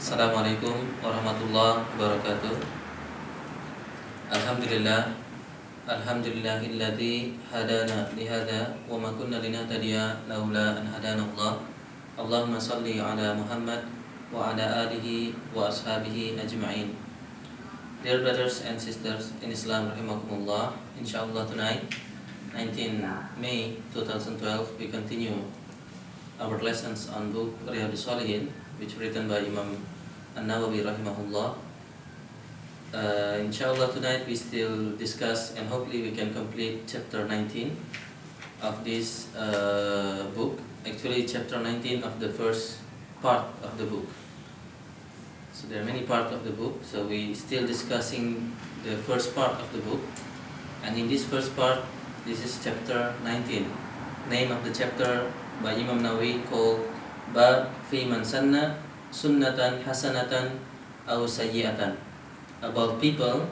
Assalamualaikum warahmatullahi wabarakatuh. Alhamdulillah. Alhamdulillahilladzi hadana lihada wa ma kunna linahtadiya laula an hadana Allah. Allahumma salli ala Muhammad wa ala alihi wa ashabihi ajma'in. Dear brothers and sisters in Islam rahimakumullah, inshallah tonight 19 May 2012 we continue our lessons on book Riyadh Sholihiin, which written by Imam An-Nawawi rahimahullah. Inshallah tonight we still discuss and hopefully we can complete chapter 19 of this book. Actually chapter 19 of the first part of the book. So there are many parts of the book, so we still discussing the first part of the book. And in this first part, this is chapter 19. Name of the chapter by Imam Nawawi called Bab fi man sanna sunnatan hasanatan aw sayyi'atan, about people,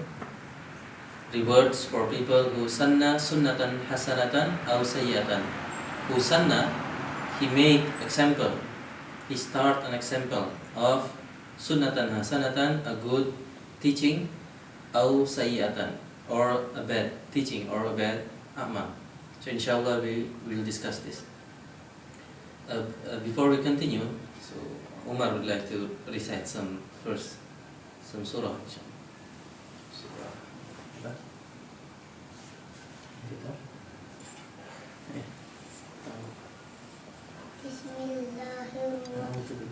rewards for people who sanna sunnatan hasanatan aw sayyi'atan. Who sanna, he made example, he start an example of sunnatan hasanatan, a good teaching, aw sayyi'atan, or a bad teaching or a bad amal. So inshallah we will discuss this. Before we continue, so Umar would like to recite some surah. Bismillahirrahmanirrahim.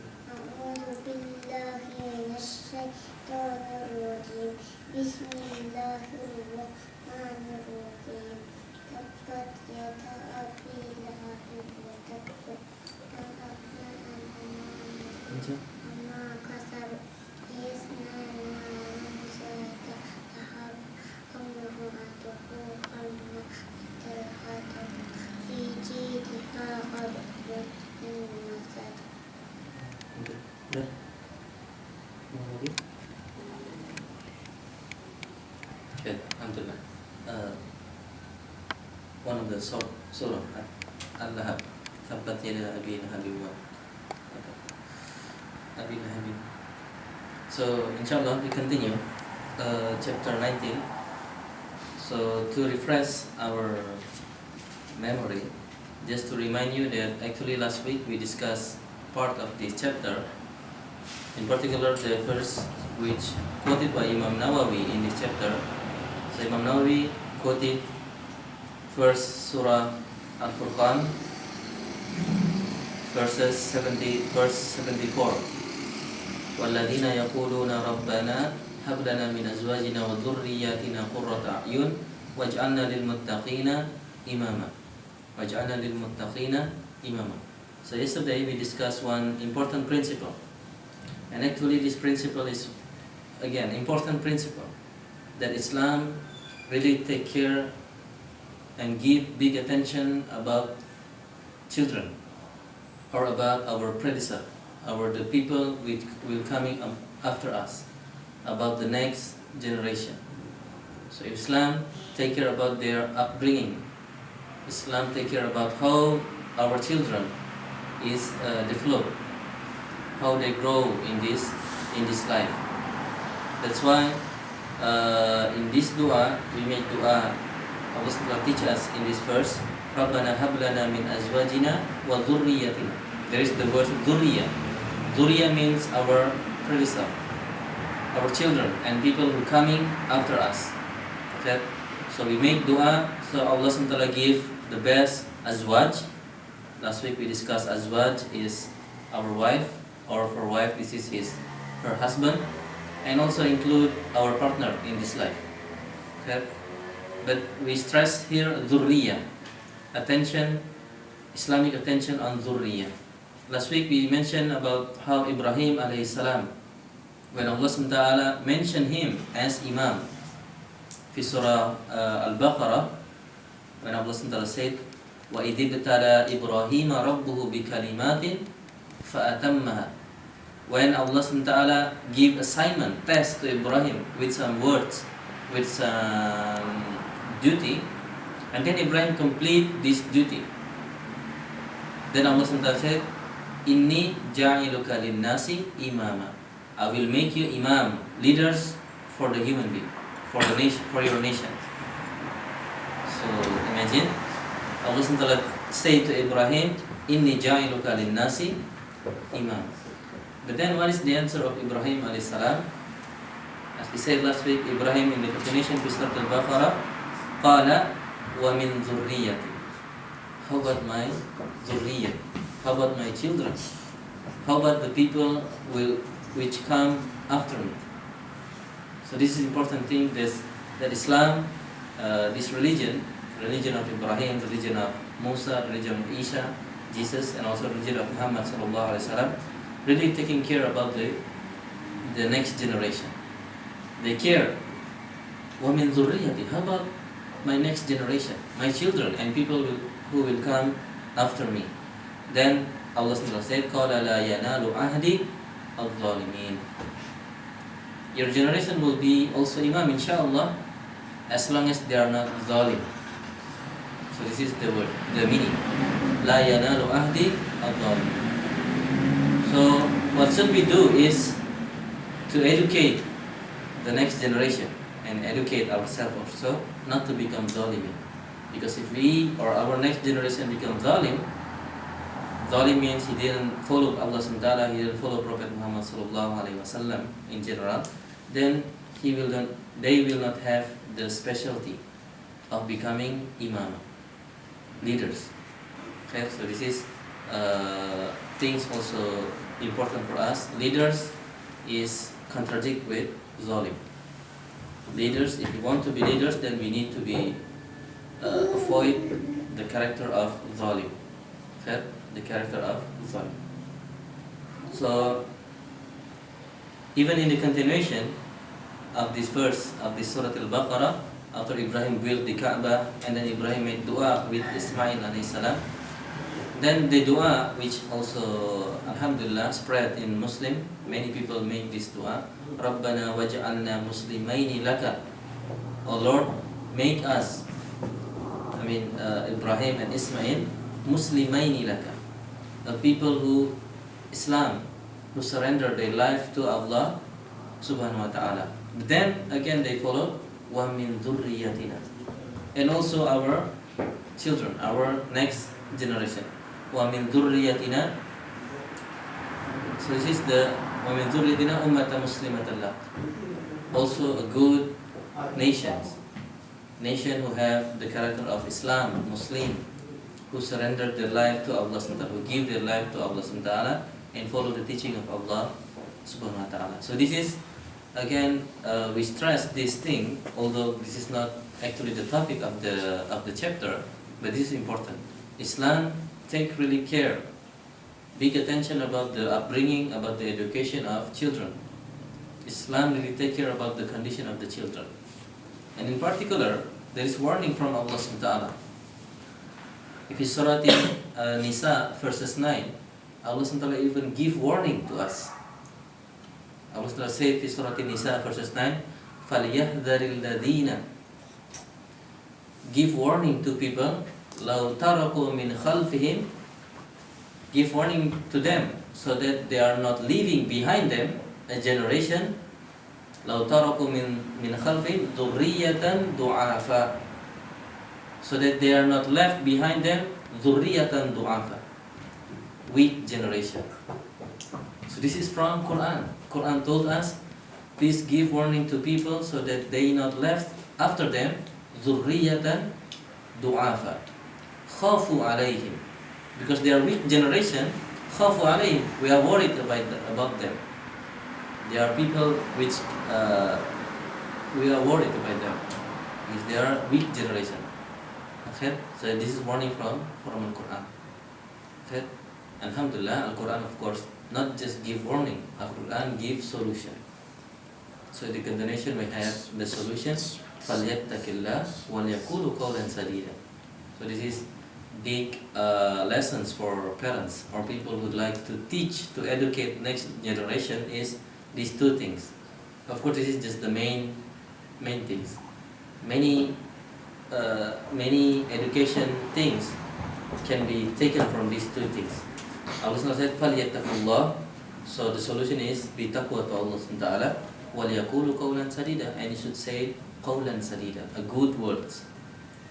Bismillahirrahmanirrahim. Tabbat yada abi lahabin wa tabbat. Amma kasab yasna musayata tahab amruhu atuhu alma terhadap fi jidha qadrat min masad. Okay, alhamdulillah. One of the surah Al-Lahab, Tabbat yada abi lahabin wa abi lahabin. So inshallah we continue chapter 19. So to refresh our memory, just to remind you that actually last week we discussed part of this chapter, in particular the verse which quoted by Imam Nawawi in this chapter. So Imam Nawawi quoted first surah Al-Furqan, verse 74. وَالَّذِينَ يَقُولُونَ رَبَّنَا هَبْ لَنَا مِنْ أَزْوَاجِنَا وَذُرِّيَّاتِنَا قُرَّةَ أَعْيُنٍ وَاجْعَلْنَا لِلْمُتَّقِينَ إِمَامًا. وَاجْعَلْنَا لِلْمُتَّقِينَ إِمَامًا. So yesterday we discussed one important principle, and actually this principle is again important principle, that Islam really take care and give big attention about children, or about our predecessor, the people which will coming after us, about the next generation. So Islam take care about their upbringing. Islam take care about how our children is developed, how they grow in this life. That's why in this dua we make dua. Allah SWT teach us in this verse, Rabbana hab lana min azwajina wa dhurriyyatina. There is the word dhurriya. Dhurriya means our predecessor, our children and people who coming after us. Okay? So we make dua, so Allah SWT give the best azwaj. Last week we discussed azwaj is our wife, or for wife this is her husband, and also include our partner in this life. Okay? But we stress here dhurriya, attention, Islamic attention on dhurriya. Last week we mentioned about how Ibrahim alayhi salam, when Allah SWT mentioned him as Imam, fi surah Al-Baqarah, when Allah SWT said, وَإِذِ ابْتَلَى إِبْرَاهِيمَ رَبُّهُ بِكَلِمَاتٍ فَأَتَمَّهَا. When Allah SWT give assignment, test to Ibrahim with some words, with some duty, and then Ibrahim complete this duty. Then Allah SWT said, Inni ja'iluka linnasi imama. I will make you imam, leaders for the human being, for the nation, for your nation. So imagine Allah SWT say to Ibrahim, Inni ja'iluka lin-nasi imam. But then what is the answer of Ibrahim alayhi salam? As we said last week, Ibrahim in the continuation to Surah Al-Baqarah, Qala wa min dhurriyyati. How about my dhurriyyah? How about my children? How about the people which come after me? So this is important thing, that Islam, this religion of Ibrahim, religion of Musa, religion of Isa, Jesus, and also religion of Muhammad sallallahu alaihi wasallam, really taking care about the next generation. They care. وَمِن ذُرِّيَّتِي. How about my next generation, my children, and people who will come after me? Then Allah said, قَالَ لَا يَنَالُ عَهْدِ الظَّالِمِينَ. Your generation will be also imam, inshallah, as long as they are not zalim. So this is the word, the meaning. لَا يَنَالُ عَهْدِ الظَّالِمِينَ. So what should we do is to educate the next generation and educate ourselves also not to become zalim. Because if we or our next generation become zalim means he didn't follow Allah SWT, he didn't follow Prophet Muhammad sallallahu alaihi wasallam in general, then they will not have the specialty of becoming imam, leaders. Okay, so this is things also important for us. Leaders is contradict with zalim. Leaders, if we want to be leaders, then we need to be avoid the character of zalim. Okay? The character of zalim. So even in the continuation of this verse of this Surah Al-Baqarah, after Ibrahim built the Kaaba and then Ibrahim made dua with Ismail alayhi salam, then the dua, which also alhamdulillah spread in Muslim, many people make this dua, Rabbana waj'alna muslimaini laka. Oh Lord, make us, Ibrahim and Ismail, muslimaini laka, the people who who surrender their life to Allah subhanahu wa ta'ala. But then again they follow wa min dhurriyyatina, and also our children, our next generation. Wa min dhurriyyatina. So this is the wa min dhurriyyatina ummatan muslimatan lak. Also a good nation who have the character of Islam, Muslim, who surrender their life to Allah subhanahu wa ta'ala, who give their life to Allah subhanahu wa ta'ala and follow the teaching of Allah subhanahu wa ta'ala. So this is again we stress this thing, although this is not actually the topic of the chapter, but this is important. Islam take really care, big attention about the upbringing, about the education of children. Islam really take care about the condition of the children. And in particular, there is warning from Allah subhanahu wa ta'ala. If it's Surah Nisa verses 9, Allah subhanahu wa ta'ala even give warning to us. Allah subhanahu wa ta'ala said in Surah Nisa verses 9, فَلْيَحْذَرِ الَّذِينَ. Give warning to people, لَوْ تَرَكُوا مِنْ خَلْفِهِمْ. Give warning to them so that they are not leaving behind them a generation, لَوْ تَرَكُوا مِنْ خَلْفِهِمْ ذُرِّيَّةً ضُعَافًا. So that they are not left behind them ذُرِّيَّةً ضُعَافًا, weak generation. So this is from Quran. Quran told us, please give warning to people so that they not left after them ذُرِّيَّةً ضُعَافًا خَافُوا عَلَيْهِمْ. Because they are weak generation, خَافُوا عَلَيْهِمْ, we are worried about them. They are people which we are worried about them because they are weak generation. Okay? So this is warning from the Quran. Okay? Alhamdulillah, Al-Quran of course not just give warning, Al-Quran gives solution. So the continuation we have the solution, فَلْيَتَّقِ اللَّهِ وَلْيَقُولُ قَوْلًا سَدِيدًا. So this is big lessons for parents or people who would like to teach, to educate next generation is these two things. Of course, this is just the main things. Many education things can be taken from these two things. Allah said, فَلْيَتَّقُ اللَّهِ. So the solution is be taqwa to Allah subhanahu wa ta'ala. وَلْيَقُولُ قَوْلًا سَدِيدًا, and you should say قَوْلًا سَدِيدًا, a good words.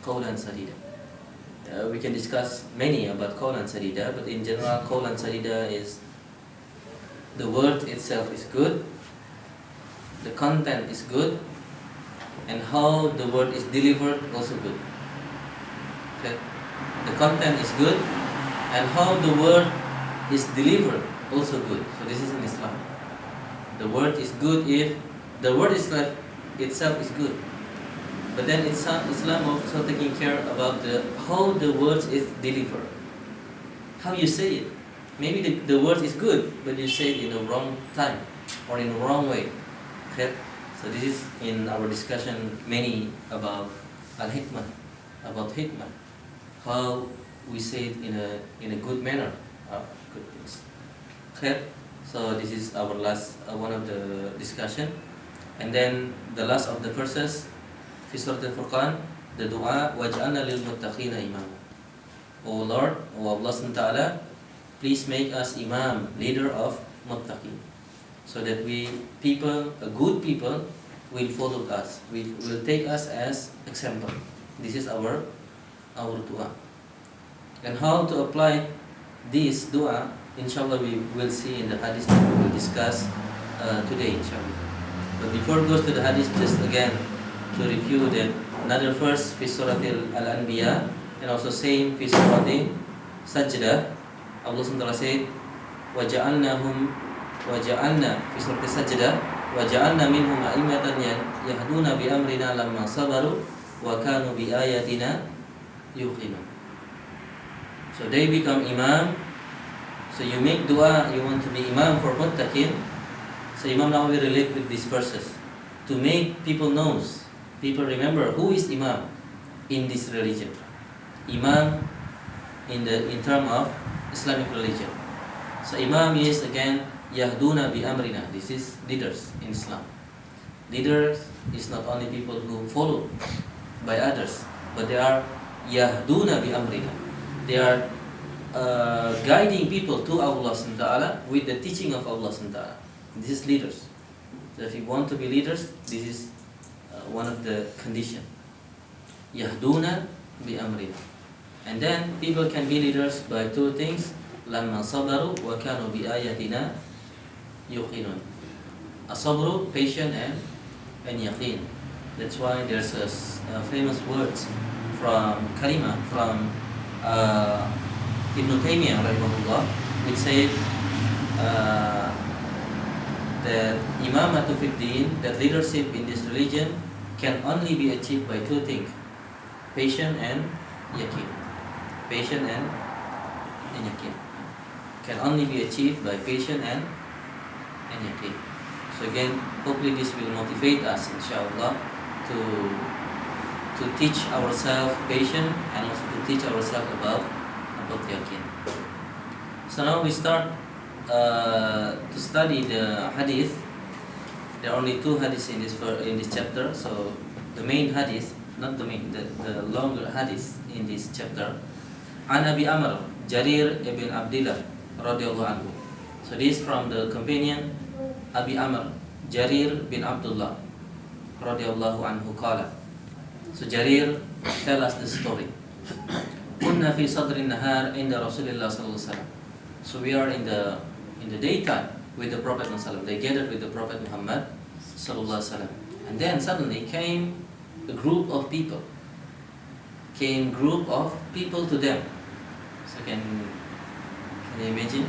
قَوْلًا سَدِيدًا. We can discuss many about قَوْلًا سَدِيدًا, but in general قَوْلًا سَدِيدًا is the word itself is good, the content is good, and how the word is delivered also good. Okay? The content is good, and how the word is delivered also good. So this is in Islam. The word is good if the word itself is good, but then Islam also taking care about how the words is delivered, how you say it. Maybe the word is good, but you say it in the wrong time or in the wrong way. Okay? So this is in our discussion many about al-hikmah, about hikmah, how we say it in a good manner of good things. Okay? So this is our last one of the discussion, and then the last of the verses, fi Surah Al-Furqan, the dua waj'alna lil muttaqina imama. O Lord, O Allah subhanahu wa ta'ala, please make us imam, leader of muttaqin, so that good people will follow us, will take us as example. This is our dua. And how to apply this dua, inshallah we will see in the hadith that we will discuss today, inshallah. But before it goes to the hadith, just again to review that another verse fi Surah Al-Anbiya, and also same fi Surah Sajdah. Allah SWT said, وَجَعَلْنَا fi Surah Sajdah وَجَعَلْنَا مِنْهُمْ أَئِمَّةً يَهْدُونَ بِأَمْرِنَا لَمَّا صَبَرُوا وَكَانُوا بِآيَاتِنَا يُوقِنُونَ. So they become imam. So you make dua, you want to be imam for muttaqin. So Imam Nawawi relate with these verses to make people remember who is imam in this religion. Imam in term of Islamic religion. So imam is again yahduna bi amrina. This is leaders in Islam. Leaders is not only people who follow by others, but they are yahduna bi amrina. They are guiding people to Allah subhanahu wa ta'ala with the teaching of Allah subhanahu wa ta'ala. This is leaders. So if you want to be leaders, this is one of the conditions. Yahduna bi amrina. And then people can be leaders by two things. Lamma sabaru wa kanu bi ayatina yuqinun. Asabru, patient, and yaqeen. That's why there's a famous words from kalima from Ibn Taymiyyah rahimahullah, which said that imamatu fid din, that leadership in this religion can only be achieved by two things: patient and yaqeen. Patient and yaqeen can only be achieved by patient and yaqeen. So again, hopefully this will motivate us, inshallah, to teach ourselves patience and also to teach ourselves about yaqeen. So now we start to study the hadith. There are only two hadiths in this chapter. So the main hadith, not the main, the longer hadith in this chapter. An Abi Amr, Jarir ibn Abdullah radiyallahu anhu. So this is from the companion Abi Amr, Jarir bin Abdullah radiyallahu anhu qala. So Jarir tell us the story. Kunna fi sadri nahar inda Rasulillah sallallahu alaihi wasallam. So we are in the daytime with the Prophet Muhammad. They gathered with the Prophet Muhammad sallallahu alaihi wasallam. And then suddenly came a group of people. To them. So can you imagine?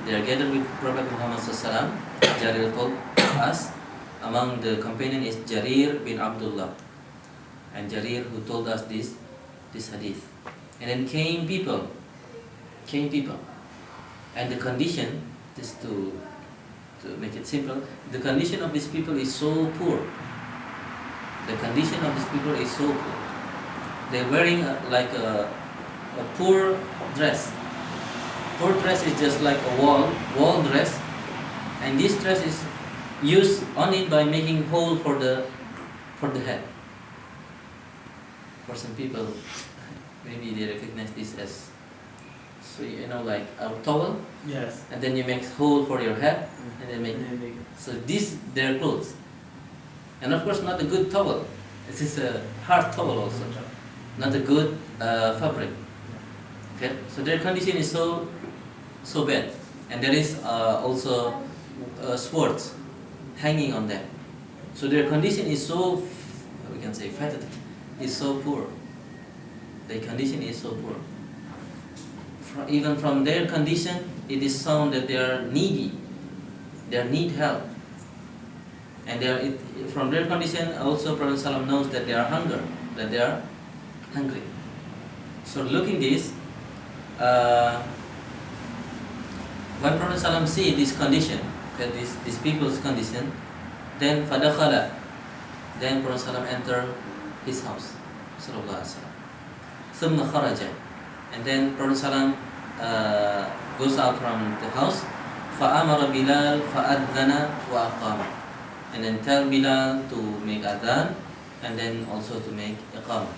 They are gathered with Prophet Muhammad sallallahu alaihi wasallam. Jarir told us, among the companion is Jarir bin Abdullah, and Jarir who told us this hadith. And then came people, and the condition, just to make it simple, the condition of these people is so poor. They're wearing like a poor dress. Poor dress is just like a wall dress, and this dress is used only by making hole for the head. For some people, maybe they recognize this as So like a towel, Yes. and then you make hole for your head, and then make. And then they- So these their clothes, and of course not a good towel. This is a hard towel also, not a good fabric. Okay, so their condition is so bad, and there is also swords hanging on them. So their condition is so, we can say, pathetic, is so poor. Their condition is so poor. Even from their condition, it is shown that they are needy. They need help, and from their condition also Prophet ﷺ knows that they are hungry. So looking this, when Prophet ﷺ see this condition, that these people's condition, then فَدَخَلَ, then Prophet ﷺ enter his house, sallallahu alaihi wasallam. ثُمَّ خَرَجَ, and then Prophet ﷺ goes out from the house. فَأَمَرَ بِلَالْ فَأَذَّنَ وَأَقَامَ, and then tell Bilal to make adhan, and then also to make iqamah.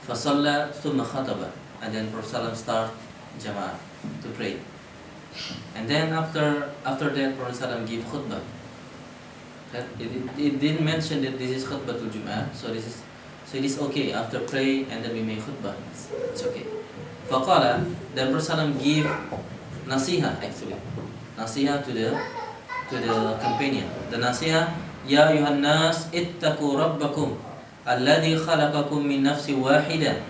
فَصَلَّى ثُمَّ خَطَبَ, and then Prophet ﷺ start jama'ah to pray. And then after that Prophet ﷺ give khutbah. It didn't mention that this is khutbatul Jum'ah, so it is okay after pray and then we make khutbah. It's okay. فَقَالَ, then Prophet ﷺ give nasiha, actually nasiha to the companion. The nasiha, Ya ayuhan nas ittaqu rabbakum alladhi khalaqakum min nafsin wahida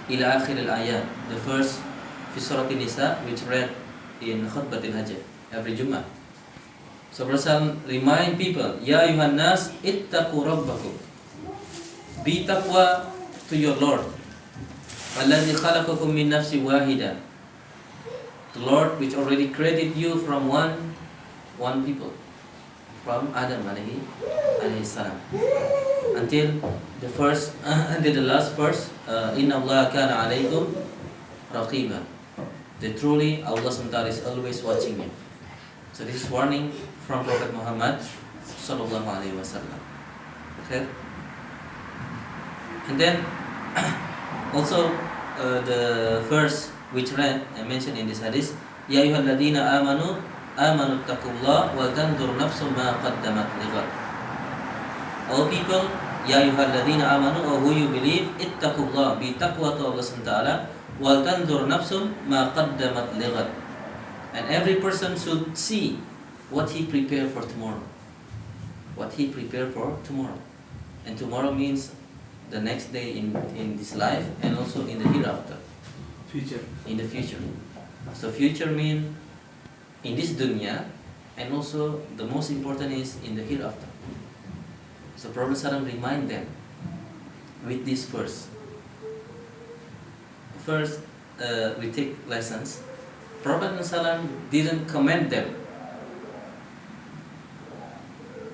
ila akhir al-ayat, the first fi Surah An-Nisa, which read in khutbah al-hajj every Jummah. So Prophet remind people, Ya ayuhan nas ittaqu rabbakum, be taqwa to your Lord, alladhi khalaqakum min nafsin wahida, the Lord which already created you from one people, from Adam alayhi salam, until the last verse, Inna Allah kana alaykum raqiba, that truly Allah SWT is always watching you. So this is warning from Prophet Muhammad sallallahu alaihi wasallam. Okay, and then also the verse which mentioned in this hadith, Ya ayyuhalladhina amanu taqullah wa tanzur nafsum ma qaddamat lighad. All people, Ya ayyuhalladhina amanu, or who you believe, ittaqullah, be taqwa to Allah SWT, wa tanzur nafsum ma qaddamat lighad. And every person should see what he prepared for tomorrow. What he prepared for tomorrow. And tomorrow means the next day in this life and also in the hereafter. Future. In the future. So future means in this dunya, and also the most important is in the hereafter. So Prophet ﷺ remind them with this verse. First, we take lessons. Prophet ﷺ didn't commend them.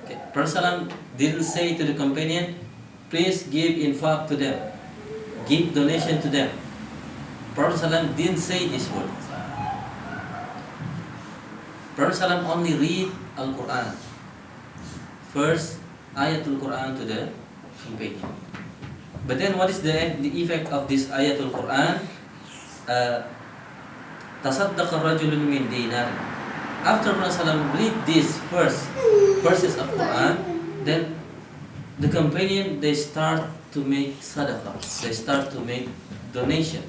Okay. Prophet ﷺ didn't say to the companion, please give infaq to them, give donation to them. Prophet ﷺ didn't say this word. Prophet ﷺ only read Al-Quran. First, Ayatul Quran to the companion. But then what is the effect of this Ayatul Quran? Tasaddaqa rajulun min dinar. After Prophet ﷺ read these verses of Quran, then the companion, they start to make sadaqah. They start to make donation.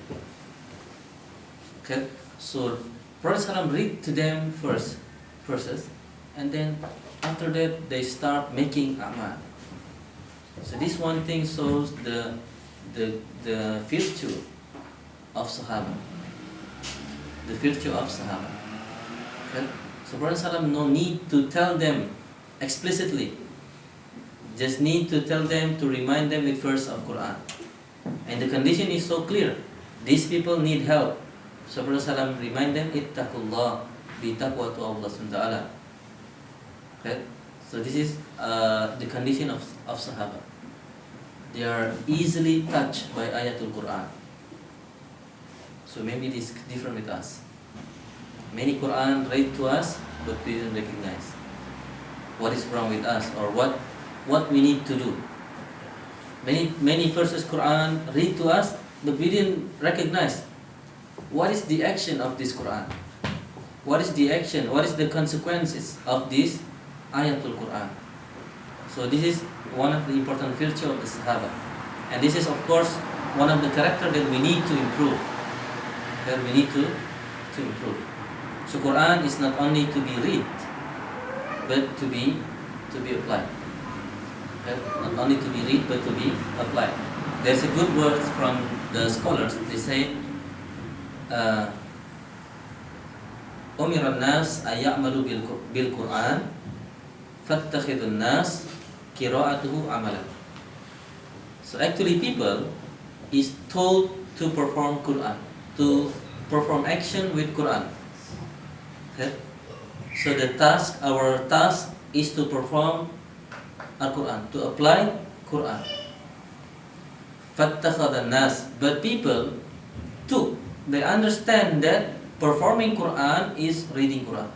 Okay, so Prophet ﷺ read to them first verses, and then after that they start making amal. So this one thing shows the virtue of Sahaba. The virtue of Sahaba. Okay? So Prophet ﷺ no need to tell them explicitly. Just need to tell them, to remind them with verse of Quran. And the condition is so clear. These people need help. So Prophet ﷺ remind them, ittaqullah, be taqwa to Allah SWT. Okay? So this is the condition of Sahaba. They are easily touched by Ayatul Quran. So maybe it is different with us. Many Quran read to us, but we didn't recognize what is wrong with us or what we need to do. Many verses Quran read to us, but we didn't recognize what is the action of this Quran? What is the action? What is the consequences of this Ayatul Quran? So this is one of the important virtues of the Sahaba. And this is of course one of the characters that we need to improve. That we need to improve. So Quran is not only to be read, but to be applied. Okay? Not only to be read, but to be applied. There's a good word from the scholars. They say, أمر الناس أن يعملوا بالقرآن فاتخذ الناس قراءته عملا. So actually people is told to perform Quran, to perform action with Quran. Okay? So our task is to perform Al-Quran, to apply Quran. فاتخذ الناس, but people too, they understand that performing Quran is reading Quran.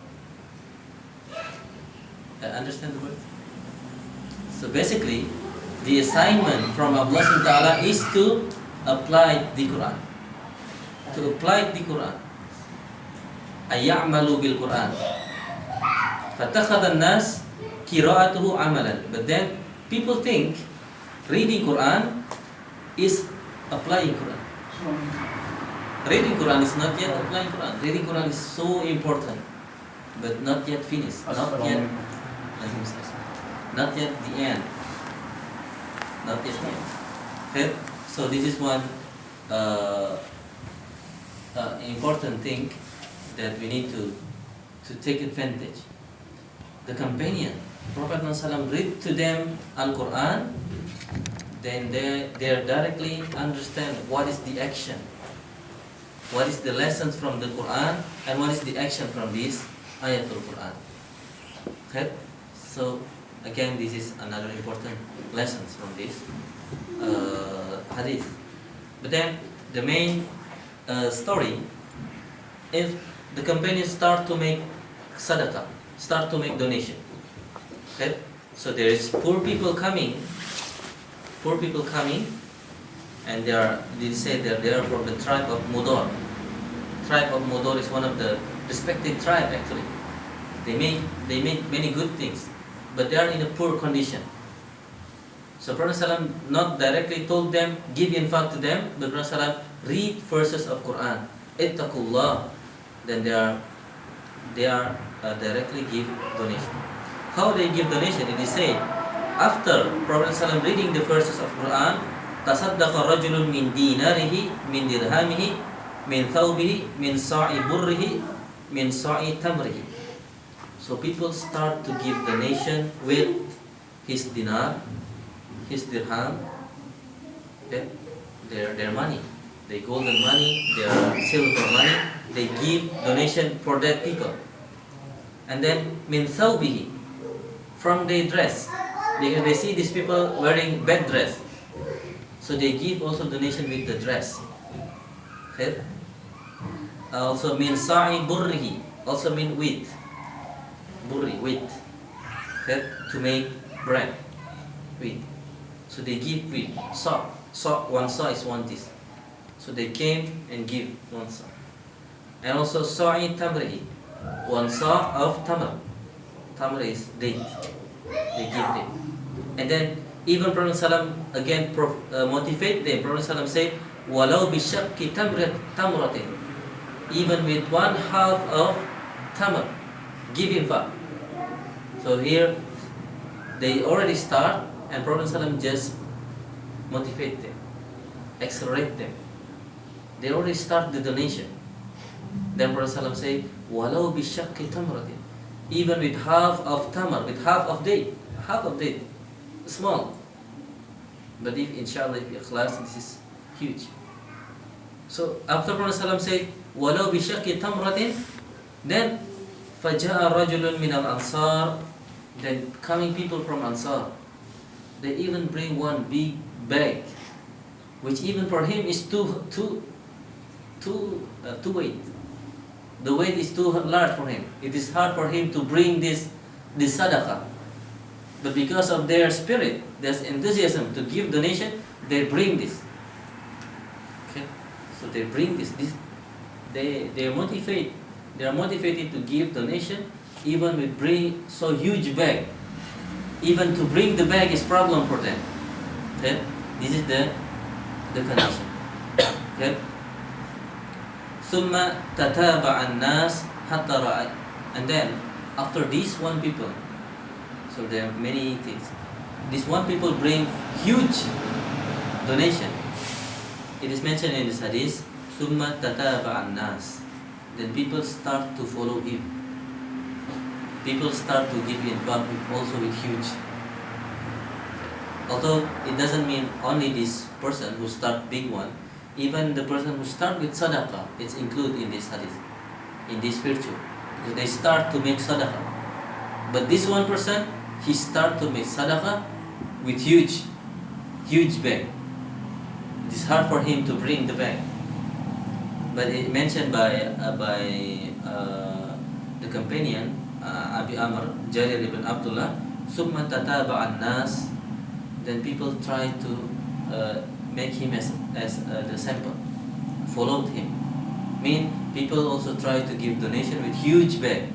Understand the word? So basically, the assignment from Allah subhanahu wa ta'ala is to apply the Quran. To apply the Quran. أَيَعْمَلُوا بِالْقُرْآنِ فَاتَّخَذَ النَّاسِ قِرَاءَتُهُ عَمَلًا. But then people think reading Quran is applying Quran. Reading Quran is not yet applying Quran. Reading Quran is so important, but not yet finished. Not yet the end. Not yet the end. Okay? So this is one important thing that we need to take advantage. The companion, Prophet ﷺ read to them Al-Quran, then they directly understand what is the action, what is the lessons from the Quran, and what is the action from this Ayatul Quran. Okay? So again, this is another important lessons from this hadith. But then the main story is the companions start to make sadaqah, start to make donation. Okay? So there is poor people coming, and they say that they are from the tribe of Mudar. Tribe of Mudar is one of the respected tribe actually. They make many good things, but they are in a poor condition. So Prophet ﷺ not directly told them, give infaq to them, but Prophet ﷺ read verses of Quran, ittaqullah, then they are directly give donation. How they give donation? It is said, after Prophet ﷺ reading the verses of Quran, tasaddaqa rajulun min dinarihi, min dirhamihi, min thawbihi, min sa'i burrihi, min sa'i tamrihi. So people start to give donation with his dinar, his dirham, okay? their money, their golden money, their silver money. They give donation for that people. And then min thawbihi, from their dress, because they see these people wearing bad dress, so they give also donation with the dress. Okay? Also min sa'i burrihi, also mean wheat, burri, wheat, okay? To make bread, wheat. So they give wheat, saw, one saw is one dish. So they came and give one saw. And also sa'i tamrihi, one saw of tamr. Tamr is date. They give them. And then even Prophet ﷺ again motivate them. Prophet ﷺ say, "Walau bishakki tamratin," even with one half of tamr, give infaq. So here they already start, and Prophet ﷺ just motivate them, accelerate them. They already start the donation. Then Prophet ﷺ say, "Walau bishakki tamratin," even with half of tamar, with half of date, small. But if inshallah, if ikhlas, this is huge. So after Prophet ﷺ said, "Walau bishakki tamratin," then faja'a rajulun min al-ansar, then coming people from Ansar, they even bring one big bag, which even for him is too weight. The weight is too large for him. It is hard for him to bring this sadaqah. But because of their spirit, their enthusiasm to give donation, they bring this. Okay, so they bring this they are motivated to give donation, even with bring so huge bag. Even to bring the bag is problem for them. Okay? This is the condition. Okay? ثم تتابع الناس حتى رأى. And then after this one people, so there are many things. This one people bring huge donation. It is mentioned in this hadith, ثم تتابع الناس. Then people start to follow him. People start to give infaq also with huge. Although it doesn't mean only this person who start big one, even the person who start with sadaqah, it's included in this hadith, in this virtue. So they start to make sadaqah. But this one person, he start to make sadaqah with huge bag. It is hard for him to bring the bag. But it mentioned by the companion, Abi Amr, Jarir ibn Abdullah, ثم تتابع الناس. Then people try to make him as the sample, followed him. People also try to give donation with huge bag.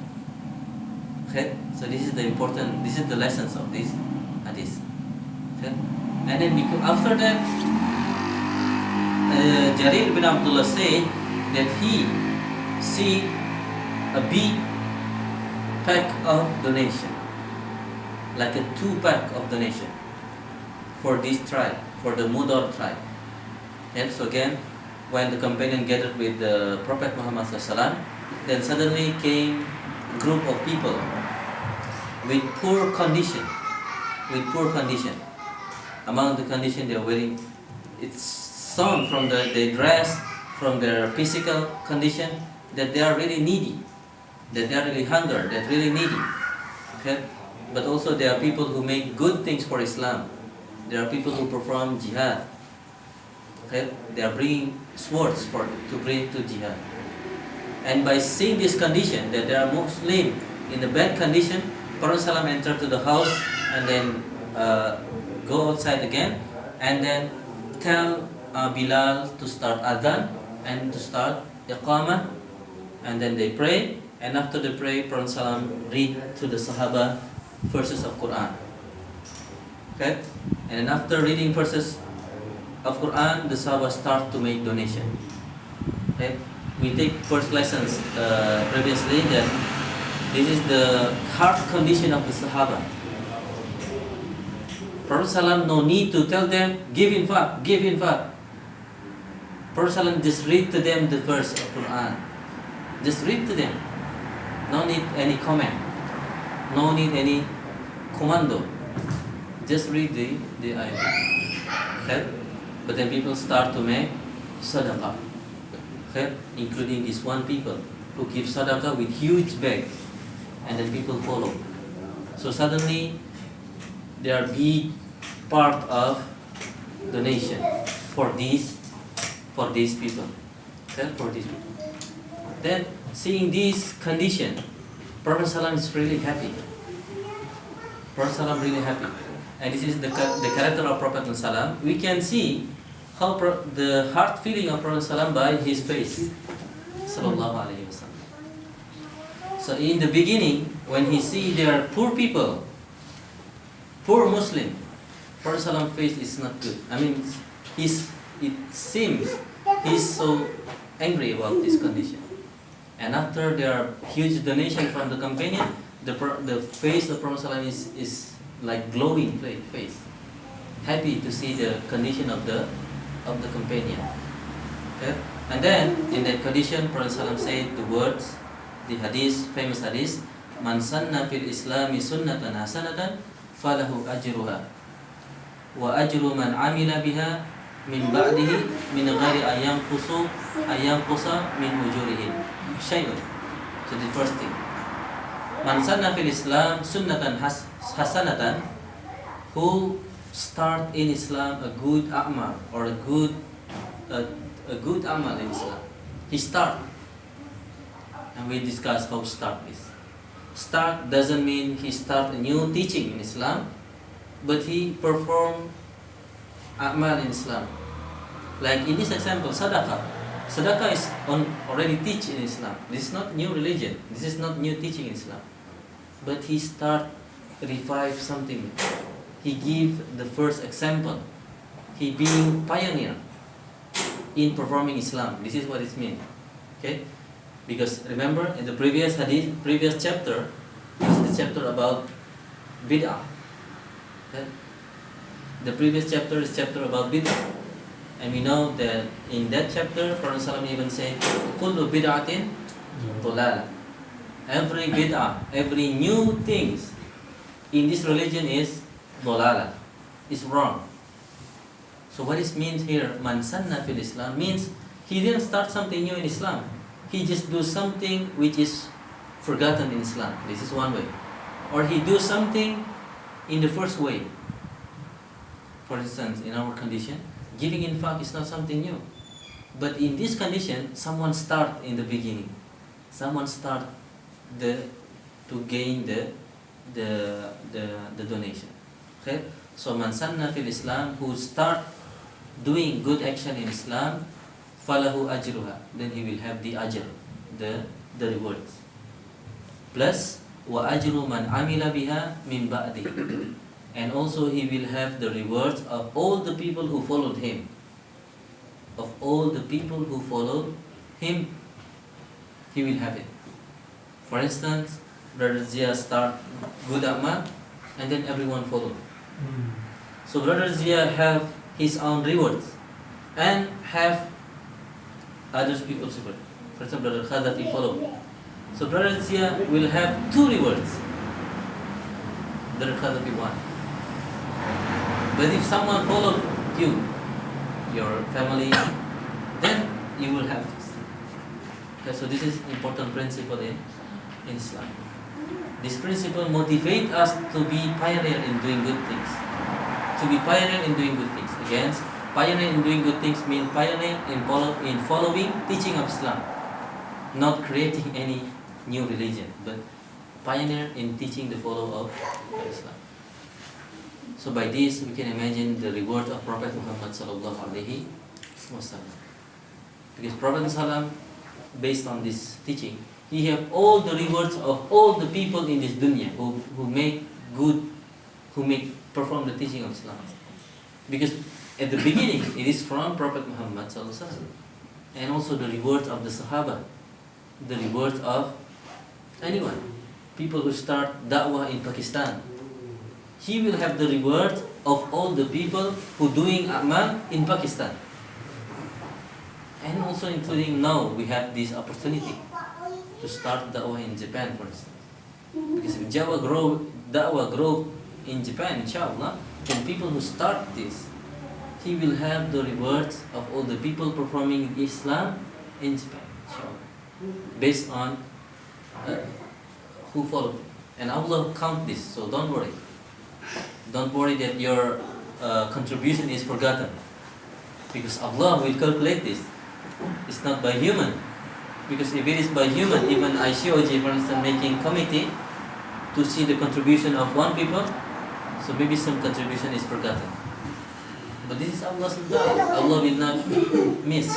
Okay? So this is the lessons of this hadith. Okay? And then after that, Jarir bin Abdullah said that he see a big pack of donation, like a 2-pack of donation for this tribe, for the Mudar tribe. And so again, when the companion gathered with the Prophet Muhammad SAW, then suddenly came a group of people with poor condition. Among the condition they are wearing, it's shown from their dress, from their physical condition, that they are really needy, that they are really hungry, that really needy. Okay? But also there are people who make good things for Islam. There are people who perform jihad. Okay? They are bringing swords to bring to jihad. And by seeing this condition, that there are Muslims in a bad condition, Prophet ﷺ entered to the house and then go outside again, and then tell Bilal to start adhan and to start iqamah, and then they pray, and after they pray, Prophet ﷺ read to the Sahaba verses of Quran. Okay? And then after reading verses of Quran, the Sahaba start to make donation. Okay? We take first lessons previously that this is the heart condition of the Sahaba. Prophet ﷺ no need to tell them, give infaq. Prophet ﷺ just read to them the verse of Quran. Just read to them. No need any comment. No need any commando. Just read the ayah. Okay? But then people start to make sadaqah. Okay? Including this one people who give sadaqah with huge bag. And then people follow. So suddenly they are big part of donation for these people. Okay? For these people. Then seeing this condition, Prophet ﷺ is really happy. Prophet ﷺ really happy. And this is the character of Prophet ﷺ. We can see how the heart feeling of Prophet ﷺ by his face. Sallallahu Alaihi Wasallam. So in the beginning, when he see there are poor people, poor Muslim, Prophet ﷺ face is not good. It seems he's so angry about this condition. And after there are huge donation from the companion, the face of Prophet ﷺ is like glowing face, happy to see the condition of the companion. Okay? And then in that condition, Prophet ﷺ said the words, the hadith, famous hadith, "Man sanna fil Islami sunnatan hasanatan, falahu ajruha, wa ajru man amila biha min ba'dihi min ghairi ayyanqusa min ujurihim shay'un." So the first thing, man sanna fil Islam sunnatan hasanatan, who start in Islam a good amal or a good amal in Islam. He start, and we discuss how start is. Start doesn't mean he start a new teaching in Islam, but he perform amal in Islam. Like in this example, sadaqah. Sadaqah is already teach in Islam. This is not new religion. This is not new teaching in Islam. But he start revive something. He give the first example. He being pioneer in performing Islam. This is what it means. Okay? Because remember in the previous hadith, previous chapter, this is the chapter about bid'ah. Okay? The previous chapter is chapter about bid'ah. And we know that in that chapter, Prophet ﷺ even said, "Kullu bid'atin dalalah." Every bid'ah, every new things in this religion is dalalah, is wrong. So what it means here, man sanna fil Islam, means he didn't start something new in Islam. He just do something which is forgotten in Islam. This is one way. Or he do something in the first way. For instance, in our condition, giving infaq is not something new. But in this condition, someone start in the beginning. Someone start to gain the donation. Okay? So man sanna fil Islam, who start doing good action in Islam, falahu ajruha, then he will have the ajr, the rewards. Plus wa ajru man amila biha min ba'di. And also he will have the rewards of all the people who followed him. Of all the people who followed him, he will have it. For instance, Brother Zia start good amal, and then everyone followed. So Brother Zia have his own rewards, and have others people's reward. For example, Brother Khadafi followed. So Brother Zia will have 2 rewards. Brother Khadafi 1. But if someone followed you, your family, then you will have this. Okay, so this is important principle in Islam. This principle motivates us to be pioneer in doing good things. To be pioneer in doing good things. Again, pioneer in doing good things means pioneer in following teaching of Islam. Not creating any new religion, but pioneer in teaching the follow of Islam. So by this we can imagine the reward of Prophet Muhammad sallallahu alaihi wasallam. Because Prophet sallam, based on this teaching, he have all the rewards of all the people in this dunya who make good, who perform the teaching of Islam. Because at the beginning it is from Prophet Muhammad sallallahu alaihi wasallam, and also the rewards of the Sahaba, the rewards of anyone, people who start da'wah in Pakistan. He will have the reward of all the people who doing amal in Pakistan. And also including now we have this opportunity to start da'wah in Japan, for instance. Because if da'wah grow in Japan, inshallah, then people who start this, he will have the rewards of all the people performing Islam in Japan, inshallah. Based on who followed. And Allah count this, so don't worry. Don't worry that your contribution is forgotten, because Allah will calculate this. It's not by human. Because if it is by human, even ICOG, for instance, making committee to see the contribution of one people, so maybe some contribution is forgotten. But this is Allah's law. Allah will not miss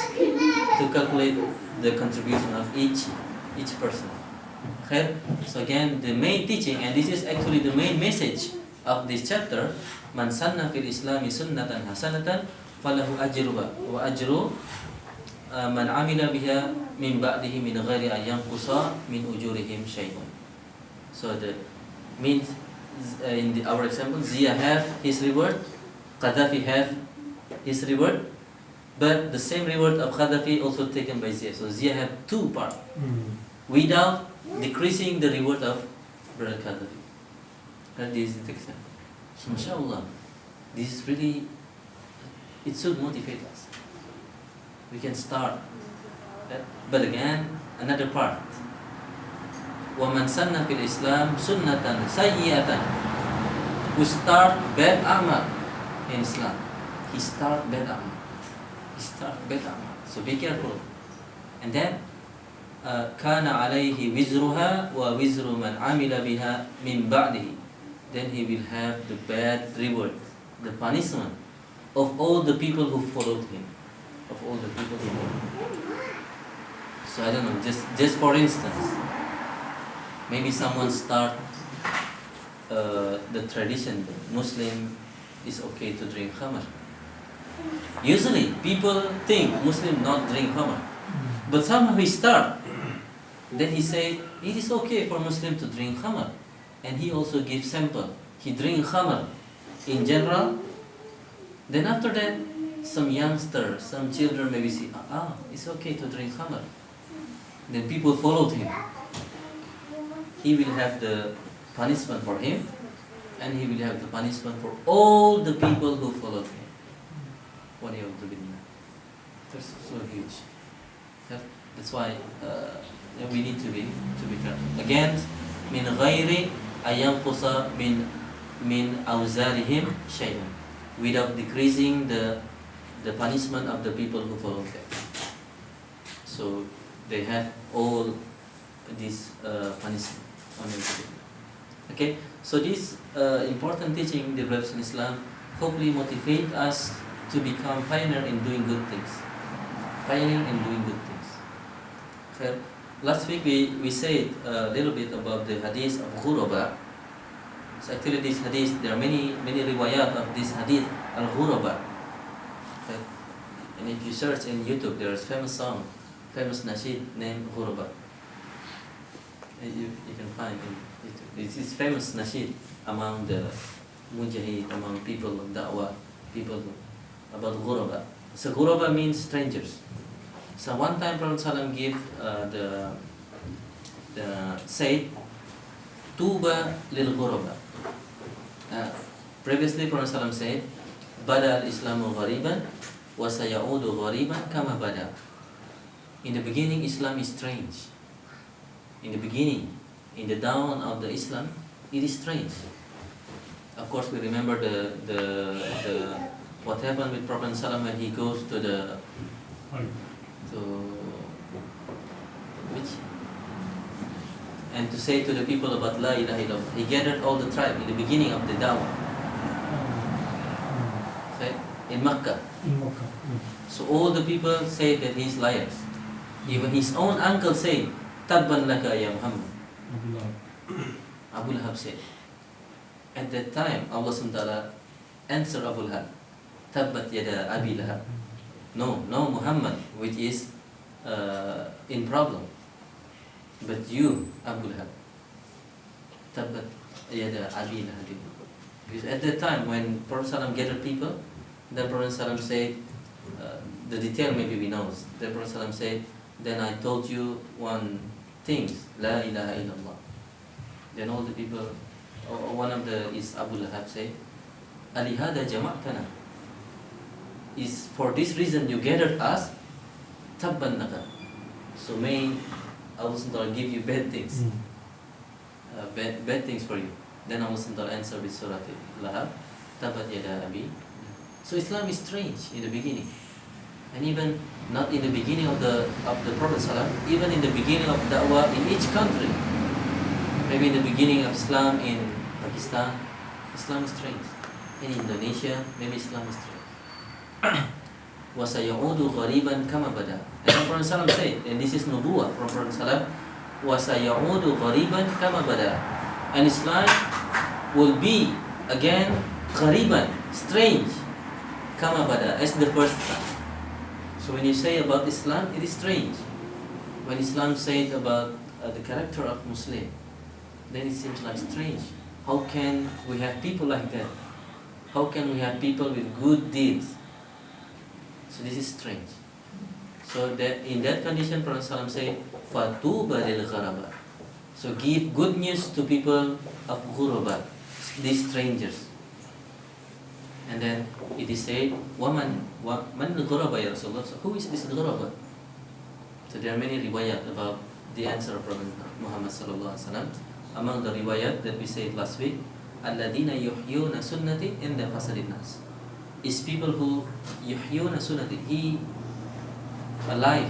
to calculate the contribution of each person. Okay? So again, the main teaching, and this is actually the main message of this chapter, man sanna fil Islami sunnatan hasanatan falahu ajruha wa ajru man amila biha min ba'dihi min ghairi an yanqusa min ujurihim shay'un. So the means in our example, Zia have his reward, Qaddafi have his reward, but the same reward of Qaddafi also taken by Zia. So Zia have 2 parts without decreasing the reward of Brother Qaddafi. And this is the example. So inshallah, this is really, it should motivate us. We can start. But again, another part. وَمَنْ سَنَّ فِي الْإِسْلَامِ سُنَّةً سَيِّئَةً, who start bad amal in Islam. He start bad amal. So be careful. And then, كَانَ عَلَيْهِ وِزْرُهَا وَوِزْرُ مَنْ عَمِلَ بِهَا مِنْ بَعْدِهِ, then he will have the bad reward, the punishment of all the people who followed him. So I don't know, just for instance, maybe someone start the tradition that Muslim is okay to drink khamr. Usually people think Muslim not drink khamr, but somehow he start. Then he say it is okay for Muslim to drink khamr, and he also gives sample. He drink khamr in general. Then after that, some youngster, some children maybe say, it's okay to drink khamr. Then people followed him. He will have the punishment for him, and he will have the punishment for all the people who followed him. What do you have to be? That's so huge. That's why we need to be careful. Again, min غير أن ينقص من أوزارهم شيئا, without decreasing the punishment of the people who follow them. So they have all this punishment on them. Okay, so this important teaching, the brothers in Islam, hopefully motivate us to become pioneer in doing good things. Pioneer in doing good things. Okay. Last week we said a little bit about the hadith of Ghuraba. So actually this hadith, there are many riwayat of this hadith, al-Ghuraba. Okay. And if you search in YouTube, there is famous song, famous nasheed named Ghuraba. You can find in YouTube. This is famous nasheed among the mujahid, among people of da'wah, people about Ghuraba. So Ghuraba means strangers. So one time Prophet ﷺ gave the said Tuba lil Ghuraba. Previously Prophet ﷺ said Bada al-Islamu ghariban wa sayaudu ghariban kama bada. In the beginning Islam is strange. In the beginning, in the dawn of the Islam, it is strange. Of course we remember the what happened with Prophet ﷺ when he goes to and to say to the people about La ilaha illallah. He gathered all the tribe in the beginning of the dawah. Okay? In Makkah. So all the people say that he is liars. Even his own uncle said, Tabban laka ya Muhammad. Abu Lahab said. At that time, Allah SWT answered Abu Lahab, Tabbat yada Abi Lahab. No, Muhammad, which is in problem. But you, Abu Lahab, Tabbat yada Abi Lahab. Because at that time, when Prophet ﷺ gathered people, then Prophet ﷺ said, the detail maybe we know. Then Prophet ﷺ said, then I told you one thing, La ilaha illallah. Then all the people, one of the is Abu Lahab said, Alihada jama'tana. Is for this reason you gathered us, tabban laka. So may Allah SWT give you bad things, bad things for you. Then Allah SWT answered with Surah Lahab, Tabat yada abi. So Islam is strange in the beginning, and even not in the beginning of the Prophet ﷺ, even in the beginning of da'wah in each country. Maybe in the beginning of Islam in Pakistan, Islam is strange. In Indonesia, maybe Islam is strange. وَسَيَعُودُ غَرِيبًا كَمَا بَدَى. And the Prophet ﷺ said, and this is nubuwah from Prophet ﷺ, وَسَيَعُودُ غَرِيبًا كَمَا بَدَى. And Islam will be again غَرِيبًا, strange, كَمَا بَدَى, as the first time. So when you say about Islam, it is strange. When Islam said about the character of Muslim, then it seems like strange. How can we have people like that? How can we have people with good deeds? So this is strange. So that in that condition, Prophet ﷺ said, "Fatuba lil ghuraba." So give good news to people of ghuraba, these strangers. And then it is said, "Waman ghuraba ya Rasulullah." So who is this ghuraba? So there are many riwayat about the answer of Prophet Muhammad sallallahu alaihi wasallam. Among the riwayat that we said last week, "Alladina yuhyuna sunnati inda fasadin nas." Is people who yuhyuna sunnati, he alive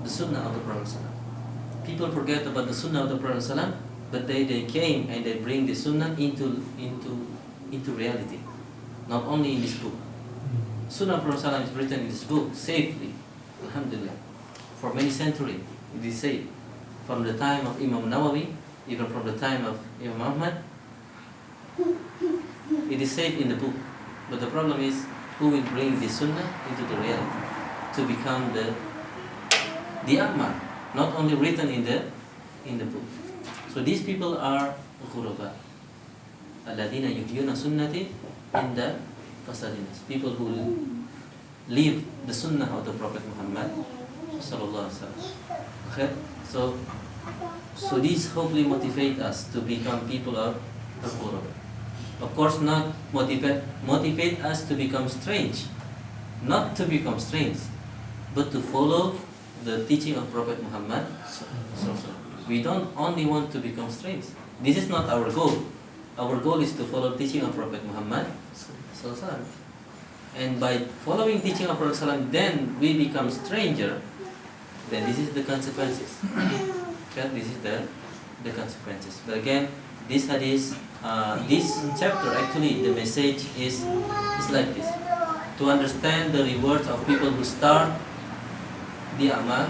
the sunnah of the Prophet sallallahu alaihi wasallam. People forget about the sunnah of the Prophet sallallahu alaihi wasallam, but they came and they bring the sunnah into reality. Not only in this book. Sunnah of Prophet ﷺ is written in this book safely, alhamdulillah, for many centuries. It is safe. From the time of Imam Nawawi, even from the time of Imam Ahmad, it is safe in the book. But the problem is, who will bring the sunnah into the reality to become the Ahmad, not only written in the book. So these people are ghuraba, alladhina yuhyuna sunnati inda fasadinas, people who live the sunnah of the Prophet Muhammad sallallahu alaihi wasallam. Okay? So these hopefully motivate us to become people of ghuraba. Of course, not motivate us to become strange, not to become strange, but to follow the teaching of Prophet Muhammad. We don't only want to become strange. This is not our goal. Our goal is to follow teaching of Prophet Muhammad. And by following teaching of Prophet, then we become stranger. Then this is the consequences. Okay? This is the consequences. But again, this hadith, this chapter, actually the message is like this: to understand the rewards of people who start the amal,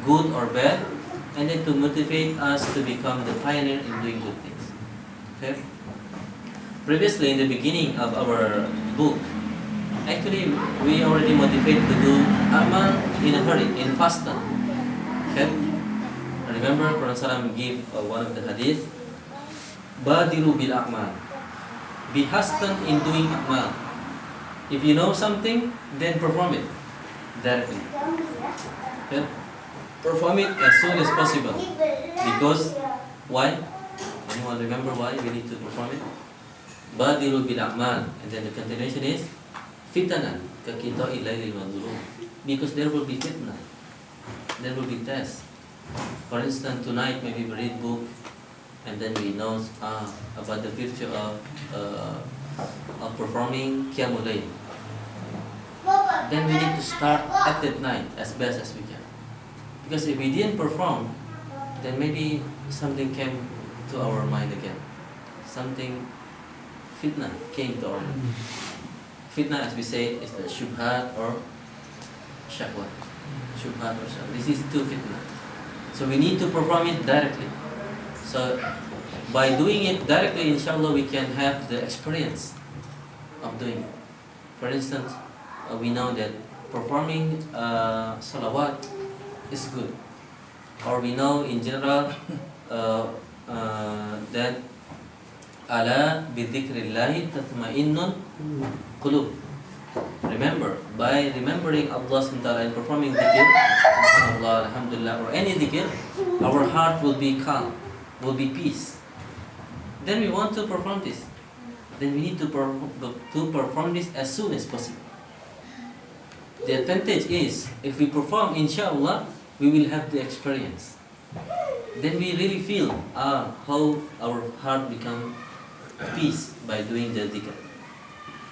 good or bad, and then to motivate us to become the pioneer in doing good things. Okay? Previously, in the beginning of our book, actually we already motivated to do amal in a hurry, in fasting. Okay? Remember, Prophet gave one of the hadith, Badiru bil a'mal, be hasten in doing a'mal. If you know something, then perform it directly. Okay? Perform it as soon as possible. Because why? Anyone remember why we need to perform it? Badiru bil a'mal, and then the continuation is fitanan ka qita'i laylil madhulum, because there will be fitnah, there will be tests. For instance, tonight maybe we read book, and then we know about the future of performing Qiyamul Layl. Then we need to start at that night as best as we can. Because if we didn't perform, then maybe something came to our mind again. Something, fitna came to our mind. Fitna, as we say, is the shubhat or shahwat. Shubhat or shahwat. This is two fitna. So we need to perform it directly. So by doing it directly, inshallah, we can have the experience of doing it. For instance, we know that performing salawat is good. Or we know in general that ala bidhikrillahi tatma'innun qulub. Remember, by remembering Allah subhanahu wa ta'ala and performing dhikr, subhanallah, alhamdulillah, or any dhikr, our heart will be calm, will be peace. Then we want to perform this. Then we need to perform this as soon as possible. The advantage is, if we perform, inshallah, we will have the experience. Then we really feel how our heart become peace by doing the dhikr.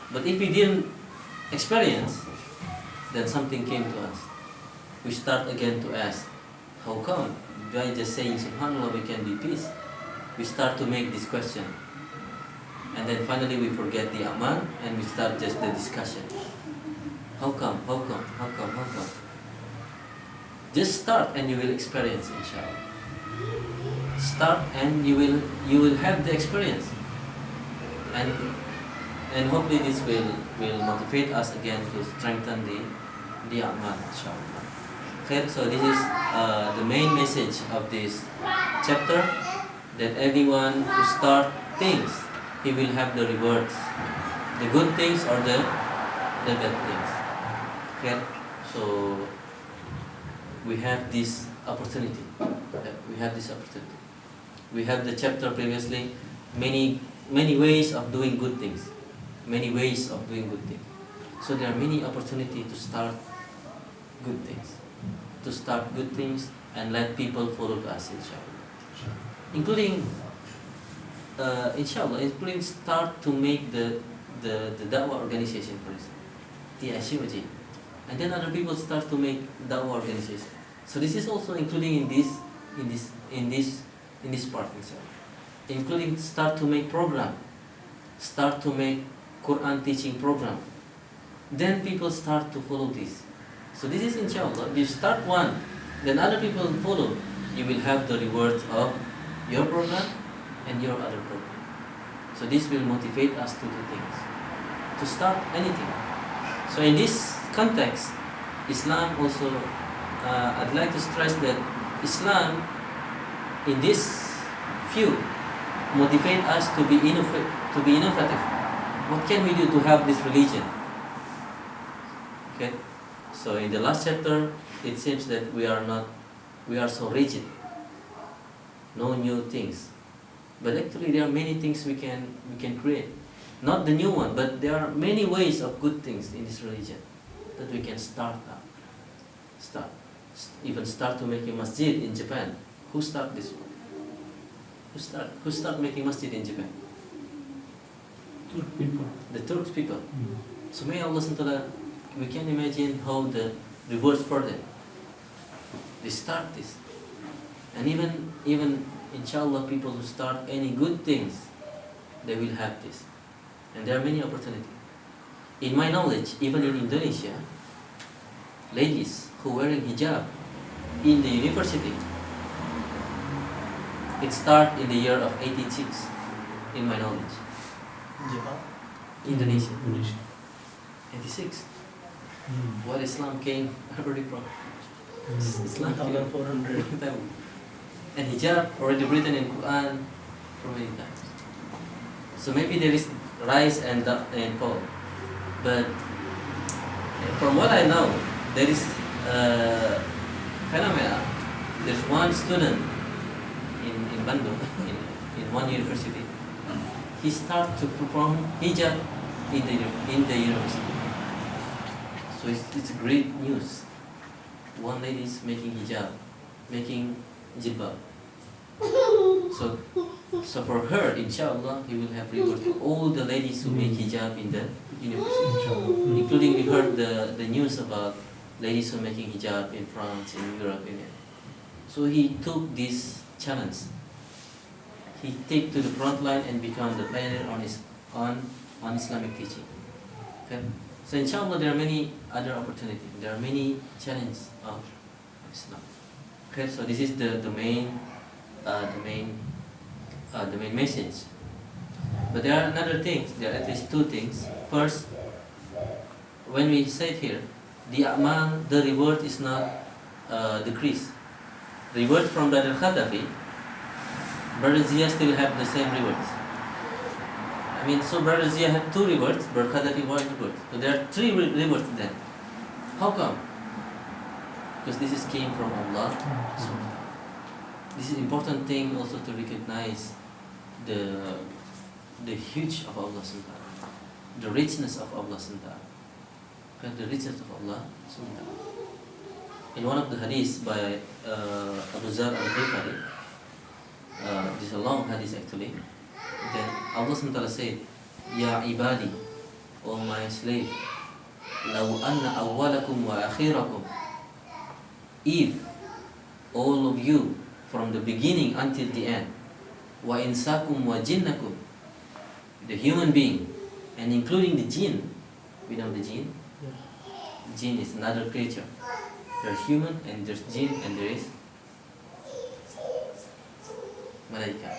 But if we didn't experience, then something came to us. We start again to ask, how come? By just saying subhanallah we can be peace? We start to make this question. And then finally we forget the amal and we start just the discussion. How come? How come? How come? How come? Just start and you will experience, inshallah. Start and you will have the experience. And hopefully this will motivate us again to strengthen the amal, inshallah. Okay, so this is the main message of this chapter, that everyone who start things, he will have the rewards, the good things or the bad things. Okay, so we have this opportunity. We have this opportunity. We have the chapter previously, many ways of doing good things. Many ways of doing good things. So there are many opportunities to start good things. To start good things and let people follow us, inshallah. Including, inshallah, including start to make the da'wah organization, for instance, the Ashiwaji. And then other people start to make da'wah organization. So this is also including in this part, inshallah. Including start to make program, start to make Quran teaching program. Then people start to follow this. So this is inshallah. If you start one, then other people follow. You will have the rewards of your program and your other program. So this will motivate us to do things, to start anything. So in this context, Islam also, I'd like to stress that Islam, in this view, motivate us to be innovative. What can we do to have this religion? Okay. So in the last chapter, it seems that we are so rigid. No new things. But actually there are many things we can create. Not the new one, but there are many ways of good things in this religion that we can start up. Even start to make a masjid in Japan. Who start this one? Who start making masjid in Japan? Turk people. The Turks people. So may Allah SWT, we can imagine how the rewards for them. They start this. And even inshallah, people who start any good things, they will have this. And there are many opportunities. In my knowledge, even in Indonesia, ladies who wearing hijab in the university, it started in the year of 86, in my knowledge. Japan. Indonesia. Indonesia. 86. What Islam came already from. Islam came 1400. and hijab already written in Quran for many times. So maybe there is rise and fall. But from what I know, there is phenomena. There's one student in Bandung, in one university. He started to perform hijab in the university. So it's great news. One lady is making hijab, making jilbab. So for her, inshallah, he will have reward for all the ladies who make hijab in the university. Including, we heard the news about ladies who are making hijab in France, in Europe, So he took this challenge. He take to the front line and become the pioneer on Islamic teaching. Okay? So inshallah, there are many other opportunities. There are many challenges of Islam. Okay, so this is the main message. But there are another things. There are at least two things. First, when we said here, the reward is not decreased. Reward from Brother Khadafi, Brother Zia still have the same rewards. I mean, so Brother Zia have two rewards, Brother Khadafi one reward. So there are three rewards then. How come? Because this is came from Allah. So this is important thing also to recognize the huge of Allah SWT, the richness of Allah SWT, the richness of Allah SWT. In one of the hadiths by Abu Zar al-Ghifari, this is a long hadith actually, then Allah SWT said, Ya ibadi, O my slave, law anna awwalakum wa akhirakum, if all of you from the beginning until the end, wa insakum wa jinnakum, the human being, and including the jinn, we know the jinn? Jinn is another creature. There's human and there's jinn and there is malaika,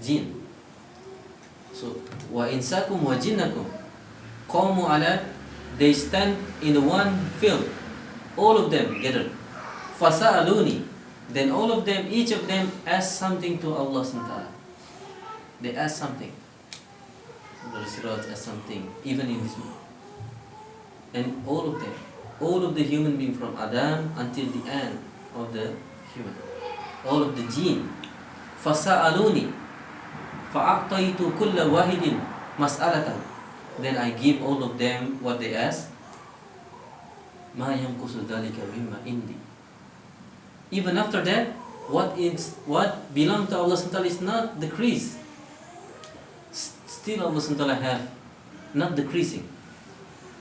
jinn. So wa insakum wa jinnakum qamu ala, they stand in one field, all of them gathered. Fasa'aluni, then all of them, each of them asked something to Allah SWT. They asked something. The Siraj asked something, even in this book. And all of them, all of the human beings from Adam until the end of the human, all of the jinn. Fasa'aluni, fa'aqtaitu kulla wahidin mas'alatan. Then I give all of them what they asked. Ma yankusu dhalika mimma indi. Even after that, what belongs to Allah SWT is not decreased. Still Allah SWT have not decreasing.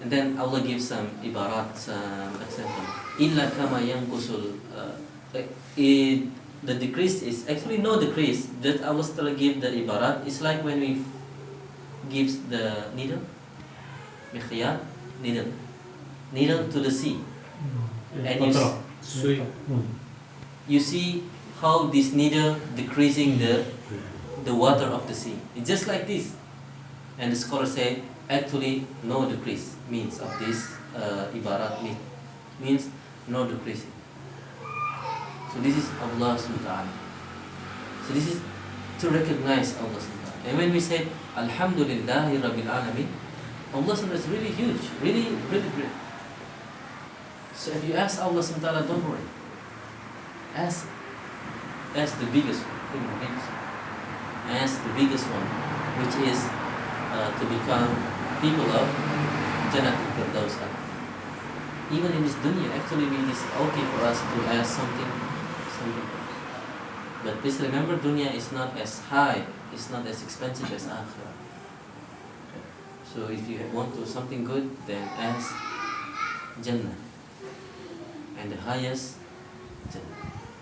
And then Allah gives some ibarat, some example. Illa kama yankusul. The decrease is actually no decrease. That Allah SWT give the ibarat. It's like when we gives the needle, mikhyat, needle to the sea, and Sui. You see how this needle decreasing the water of the sea. It's just like this. And the scholars say actually no decrease means of this ibarat means no decreasing. So this is Allah subhanahu wa ta'ala. So this is to recognize Allah subhanahu wa ta'ala. And when we say Alhamdulillahi Rabbil Alameen, Allah subhanahu wa ta'ala is really huge, really great. So if you ask Allah subhanahu wa ta'ala, don't worry. Ask the biggest one. Ask the biggest one, which is to become people of Jannatul Firdaus. Even in this dunya, actually it is okay for us to ask something. But please remember, dunya is not as high, it's not as expensive as akhirah. So if you want to something good, then ask Jannah, and the highest Jannah.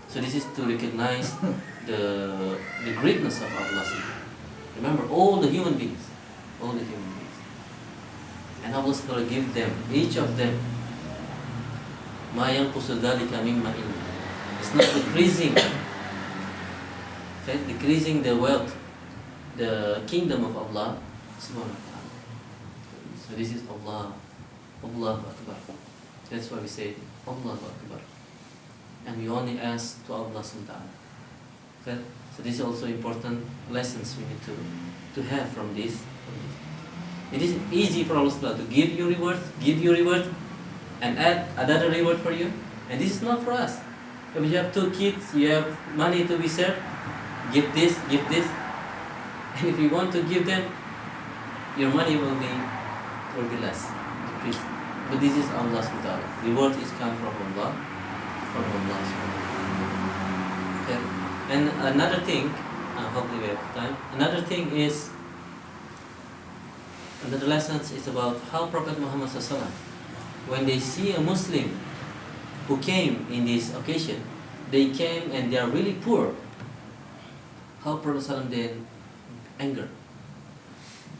So this is to recognize the greatness of Allah. Remember, all the human beings, and Allah will give them, each of them, ma yanqusu dhalika mimma ilm. It's not decreasing the wealth, the kingdom of Allah subhanahu wa ta'ala. So this is Allahu Akbar. That's why we say Allahu Akbar. And we only ask to Allah subhanahu wa ta'ala. Okay? So this is also important lessons we need to have from this. It is easy for Allah subhanahu wa ta'ala to give you reward, and add another reward for you. And this is not for us. If you have 2 kids, you have money to be served, give this. And if you want to give them, your money will be less. Decrease. But this is Allah subhanahu wa ta'ala. Reward is come from Allah subhanahu wa ta'ala. Okay. And another thing, hopefully we have time. Another thing is, another lesson is about how Prophet Muhammad sallallahu alaihi wasallam, when they see a Muslim who came in this occasion, they came and they are really poor, how Prophet sallallahu alaihi wasallam then anger.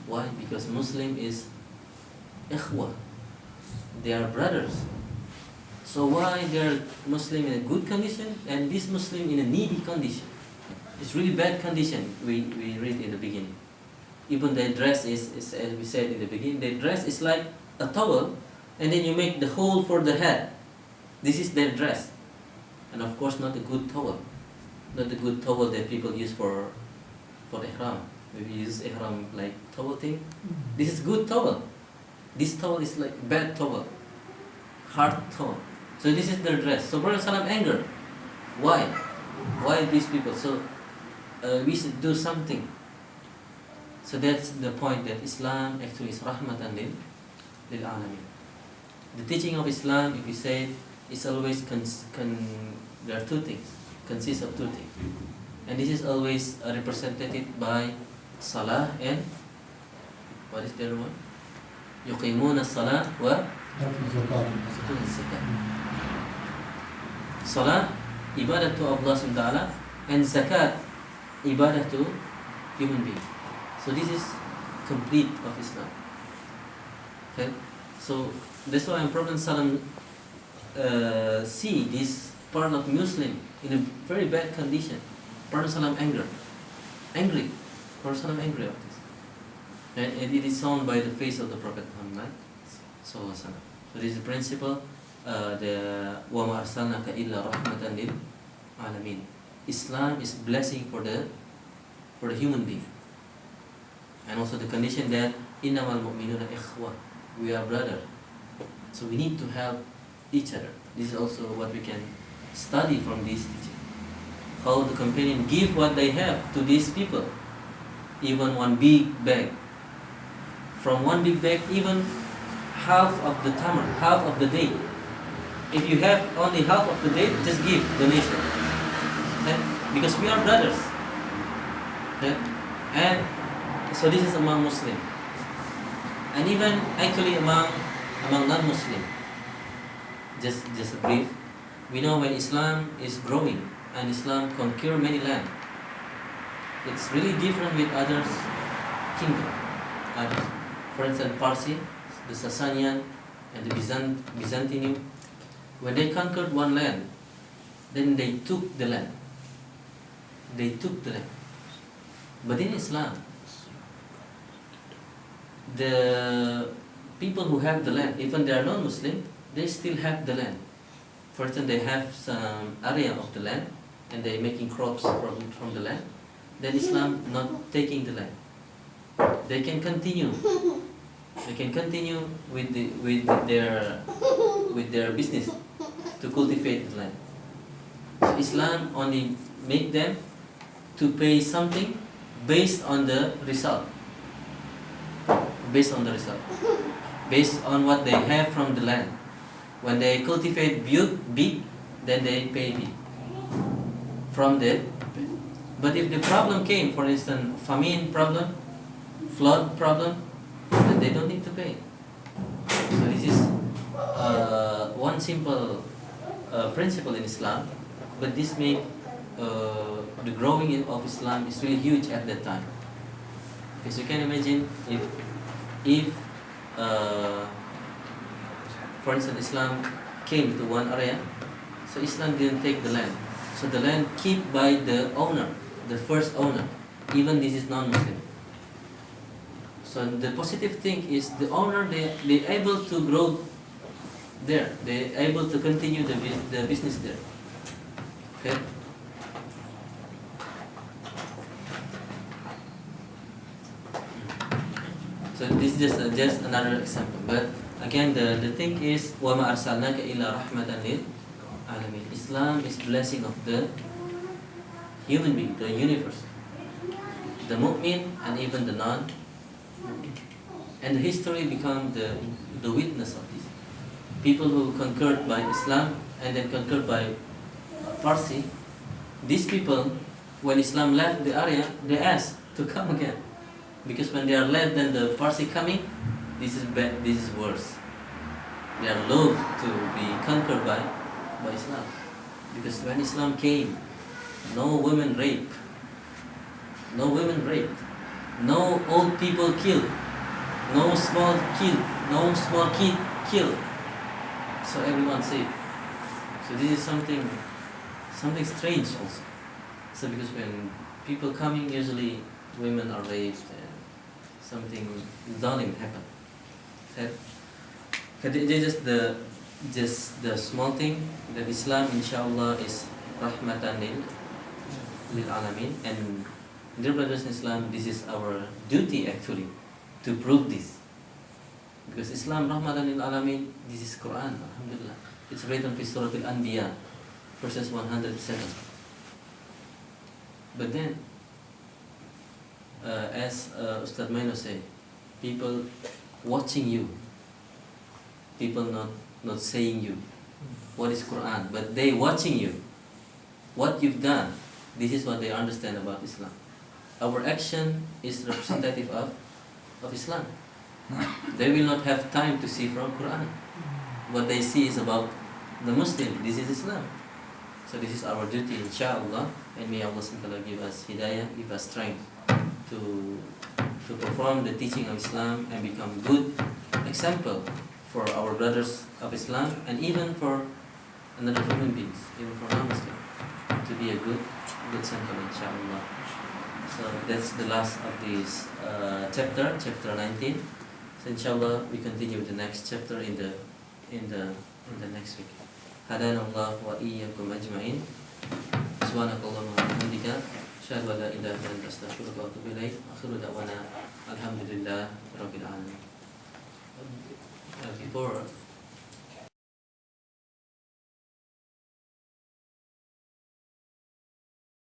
Why? Because Muslim is ikhwah, they are brothers. So why they are Muslim in a good condition and this Muslim in a needy condition? It's really bad condition. We read in the beginning. Even their dress is as we said in the beginning, their dress is like a towel, and then you make the hole for the head. This is their dress, and of course not a good towel, not the good towel that people use for ihram. Maybe use ihram like towel thing. This is good towel. This towel is like bad towel, hard towel. So this is their dress. So Prophet Sallam anger. Why? Why these people? So we should do something. So that's the point, that Islam actually is rahmatan lil alamin. The teaching of Islam, if we say, is always there are 2 things, consists of 2 things, and this is always represented by salah and what is the other one? Yuqimuna salah wa zakat. Salah, ibadah to Allah subhanahu wa ta'ala, and zakat, ibadah to human being. So this is complete of Islam. Okay? So that's why Prophet Sallam see this part of Muslim in a very bad condition. Prophet Sallam angry. Prophet Sallam angry of this. And it is shown by the face of the Prophet Muhammad. So this is the principle, the وَمَا أَرْسَلْنَاكَ إِلَّا رَحْمَةً لِلْعَالَمِينَ. Islam is blessing for the human being. And also the condition that innamal mu'minuna ikhwah, we are brother. So we need to help each other. This is also what we can study from this teaching. How the companion give what they have to these people. Even one big bag. From one big bag, even half of the tamar, half of the date. If you have only half of the date, just give donation. Okay? Because we are brothers. Okay? And so this is among Muslim, and even actually among non-Muslim. Just a brief. We know when Islam is growing and Islam conquer many land, it's really different with others kingdom. For instance, Parsi, the Sasanian, and the Byzantium. When they conquered one land, then they took the land. They took the land. But in Islam, the people who have the land, even they are non-Muslim, they still have the land. For instance, they have some area of the land and they're making crops from the land. Then Islam not taking the land. They can continue. They can continue with their business to cultivate the land. So Islam only make them to pay something based on the result. Based on the result. Based on what they have from the land. When they cultivate big, then they pay big. From that. But if the problem came, for instance, famine problem, flood problem, then they don't need to pay. So this is one simple principle in Islam, but this made the growing of Islam is really huge at that time. Because you can imagine if for instance, Islam came to one area, so Islam didn't take the land. So the land kept by the owner, the first owner, even this is non-Muslim. So the positive thing is the owner, they able to grow there. They able to continue the business there. Okay? So this is just another example. But again, the thing is, وَمَا أَرْسَلْنَاكَ إِلَّا رَحْمَةً لِلْعَالَمِينَ. Islam is blessing of the human being, the universe, the mu'min and even the non-mu'min. And the history become the witness of this. People who conquered by Islam and then conquered by Parsi, these people, when Islam left the area, they asked to come again. Because when they are left, then the Parsi coming, this is bad, this is worse. They are loath to be conquered by Islam. Because when Islam came, no women rape, no women raped, no old people killed, no small kid killed. So everyone safe. So this is something strange also. So because when people coming, usually women are raped and something zalim happen. Just the small thing that Islam inshallah is rahmatan lil alamin, and dear brothers in Islam, this is our duty actually to prove this. Because Islam rahmatan lil alamin, this is Quran, alhamdulillah. It's written in Surah Al-Anbiya, verses 107. But then, as Ustad Maino said, people watching you, people not saying you what is Quran, but they watching you, what you've done. This is what they understand about Islam. Our action is representative of Islam. They will not have time to see from Quran. What they see is about the Muslim. This is Islam. So this is our duty, inshallah, and may Allah SWT give us hidayah, give us strength to perform the teaching of Islam and become good example for our brothers of Islam and even for another human beings, even for non-Muslim, to be a good sample, inshallah. So that's the last of this chapter 19. So inshallah we continue with the next chapter in the next week. Hadana Allah wa iyyakum ajma'in. Subhanakallahumma wa bihamdika, asyhadu an la ilaha illa anta, astaghfiruka wa atubu ilaik. Akhiru da'wana alhamdulillah rabbil alamin. Before